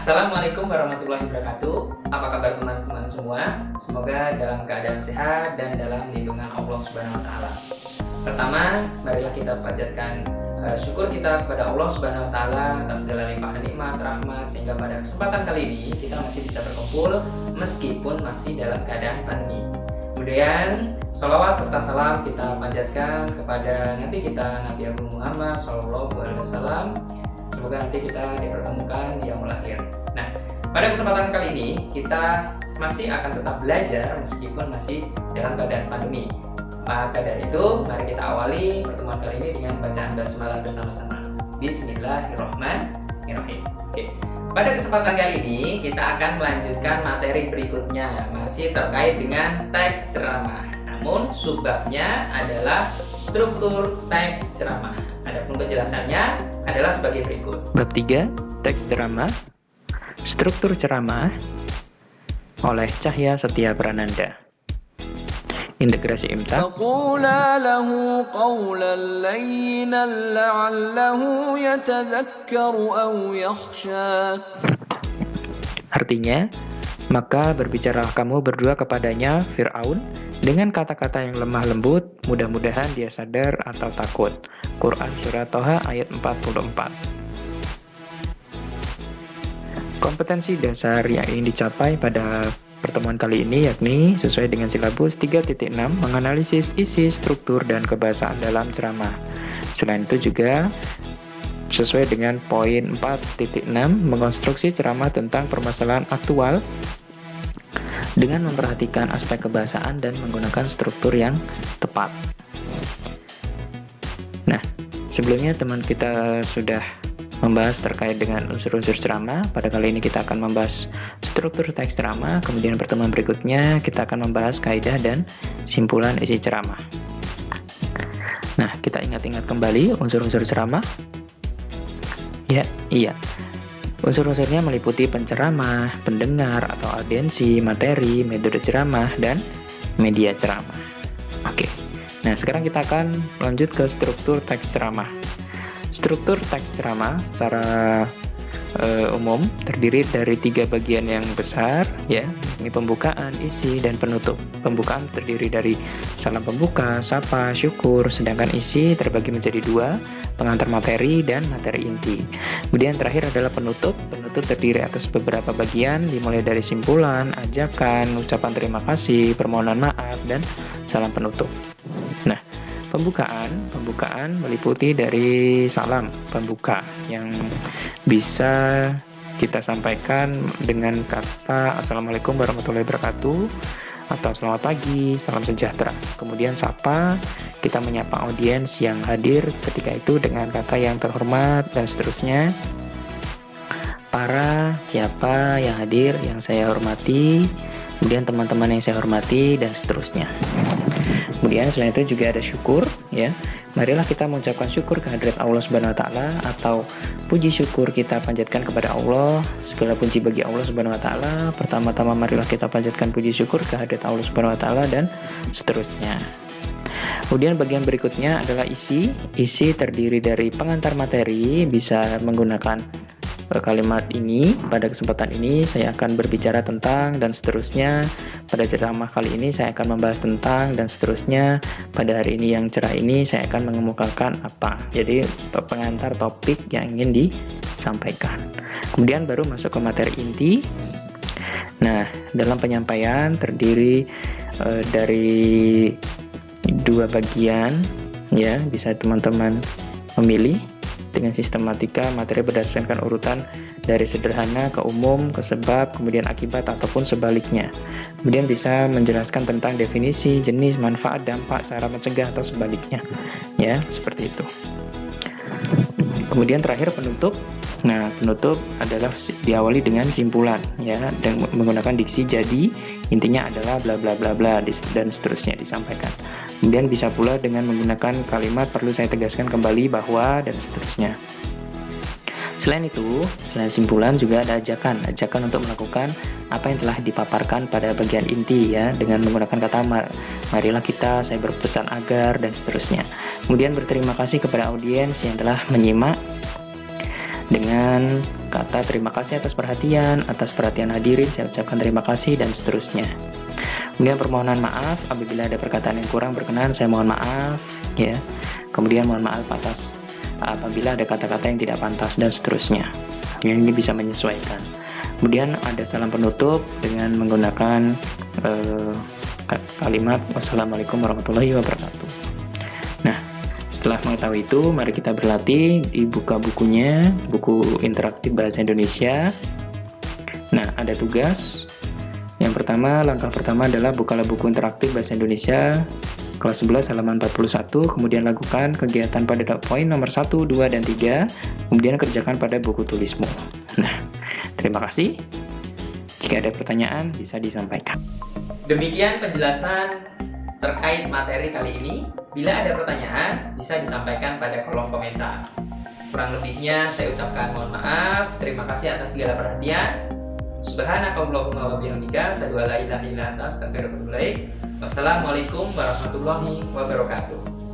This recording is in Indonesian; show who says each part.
Speaker 1: Assalamualaikum warahmatullahi wabarakatuh. Apa kabar teman-teman semua? Semoga dalam keadaan sehat dan dalam lindungan Allah Subhanahu wa taala. Pertama, marilah kita panjatkan syukur kita kepada Allah Subhanahu wa taala atas segala limpahan nikmat, rahmat, sehingga pada kesempatan kali ini kita masih bisa berkumpul meskipun masih dalam keadaan pandemi. Kemudian sholawat serta salam kita panjatkan kepada Nabi kita Nabi Abu Muhammad SAW. Semoga nanti kita dipertemukan di yaumul akhir. Nah, pada kesempatan kali ini kita masih akan tetap belajar meskipun masih dalam keadaan pandemi. Maka dari itu, mari kita awali pertemuan kali ini dengan bacaan basmalah bersama-sama. Bismillahirrahmanirrahim. Oke. Pada kesempatan kali ini kita akan melanjutkan materi berikutnya, masih terkait dengan teks ceramah. Namun subbabnya adalah struktur teks ceramah. Adapun penjelasannya adalah sebagai berikut.
Speaker 2: Bab 3, teks ceramah, struktur ceramah oleh Cahya Setia Prananda. Integrasi imta.
Speaker 3: فَقُولَا لَهُ قَوْلًا لَيِّنًا لَعَلَّهُ يَتَذَكَّرُ أَوْ يَخْشَى.
Speaker 2: Artinya, maka berbicaralah kamu berdua kepadanya, Fir'aun, dengan kata-kata yang lemah lembut, mudah-mudahan dia sadar atau takut. Quran Surat Toha ayat 44. Kompetensi dasar yang ingin dicapai pada pertemuan kali ini yakni sesuai dengan silabus 3.6 menganalisis isi, struktur, dan kebahasaan dalam ceramah. Selain itu juga sesuai dengan poin 4.6 mengkonstruksi ceramah tentang permasalahan aktual dengan memperhatikan aspek kebahasaan dan menggunakan struktur yang tepat. Nah, sebelumnya teman kita sudah membahas terkait dengan unsur-unsur ceramah. Pada kali ini kita akan membahas struktur teks ceramah. Kemudian pertemuan berikutnya kita akan membahas kaidah dan simpulan isi ceramah. Nah, kita ingat-ingat kembali unsur-unsur ceramah. Iya. Unsur-unsurnya meliputi penceramah, pendengar atau audiensi, materi, metode ceramah, dan media ceramah. Oke. Nah, sekarang kita akan lanjut ke struktur teks ceramah. Struktur teks ceramah secara umum terdiri dari 3 bagian yang besar, ya. Ini pembukaan, isi, dan penutup. Pembukaan terdiri dari salam pembuka, sapa, syukur, sedangkan isi terbagi menjadi 2, pengantar materi dan materi inti. Kemudian terakhir adalah penutup. Penutup terdiri atas beberapa bagian, dimulai dari simpulan, ajakan, ucapan terima kasih, permohonan maaf, dan salam penutup. Nah, pembukaan meliputi dari salam pembuka yang bisa kita sampaikan dengan kata Assalamualaikum warahmatullahi wabarakatuh atau selamat pagi, salam sejahtera. Kemudian sapa, kita menyapa audiens yang hadir ketika itu dengan kata yang terhormat dan seterusnya. Para, siapa yang hadir, yang saya hormati, kemudian teman-teman yang saya hormati, dan seterusnya. Kemudian selain itu juga ada syukur, ya. Marilah kita mengucapkan syukur kehadirat Allah Subhanahu wa taala atau puji syukur kita panjatkan kepada Allah. Segala puji bagi Allah Subhanahu wa taala. Pertama-tama marilah kita panjatkan puji syukur kehadirat Allah Subhanahu wa taala, dan seterusnya. Kemudian bagian berikutnya adalah isi. Isi terdiri dari pengantar materi, bisa menggunakan kalimat ini. Pada kesempatan ini saya akan berbicara tentang, dan seterusnya. Pada ceramah kali ini saya akan membahas tentang, dan seterusnya. Pada hari ini yang cerah ini saya akan mengemukakan apa. Jadi pengantar topik yang ingin disampaikan. Kemudian baru masuk ke materi inti. Nah, dalam penyampaian terdiri dari 2 bagian, ya. Bisa teman-teman memilih dengan sistematika materi berdasarkan urutan dari sederhana ke umum, ke sebab, kemudian akibat, ataupun sebaliknya. Kemudian bisa menjelaskan tentang definisi, jenis, manfaat, dampak, cara mencegah, atau sebaliknya. Ya, seperti itu. Kemudian terakhir penutup. Nah, penutup adalah diawali dengan simpulan, ya, dan menggunakan diksi jadi, intinya adalah bla bla bla bla, dan seterusnya disampaikan. Kemudian bisa pula dengan menggunakan kalimat perlu saya tegaskan kembali bahwa, dan seterusnya. Selain itu, selain simpulan juga ada ajakan untuk melakukan apa yang telah dipaparkan pada bagian inti, ya, dengan menggunakan kata marilah kita, saya berpesan agar, dan seterusnya. Kemudian berterima kasih kepada audiens yang telah menyimak dengan berkata terima kasih atas perhatian hadirin, saya ucapkan terima kasih, dan seterusnya. Kemudian permohonan maaf, apabila ada perkataan yang kurang berkenan, saya mohon maaf, ya. Kemudian mohon maaf apabila ada kata-kata yang tidak pantas, dan seterusnya. Ini bisa menyesuaikan. Kemudian ada salam penutup dengan menggunakan kalimat wassalamualaikum warahmatullahi wabarakatuh. Nah, setelah mengetahui itu, mari kita berlatih. Dibuka bukunya, buku interaktif bahasa Indonesia. Nah, ada tugas. Yang pertama, langkah pertama adalah bukalah buku interaktif bahasa Indonesia kelas 11 halaman 41, kemudian lakukan kegiatan pada poin nomor 1, 2, dan 3, kemudian kerjakan pada buku tulismu. Nah, terima kasih. Jika ada pertanyaan, bisa disampaikan.
Speaker 1: Demikian penjelasan terkait materi kali ini. Bila ada pertanyaan, bisa disampaikan pada kolom komentar. Kurang lebihnya saya ucapkan mohon maaf. Terima kasih atas segala perhatian. Subhanakallahumma wa bihamdika, asyhadu an la ilaha illa anta, astaghfiruka wa atubu ilaik. Wassalamualaikum warahmatullahi wabarakatuh.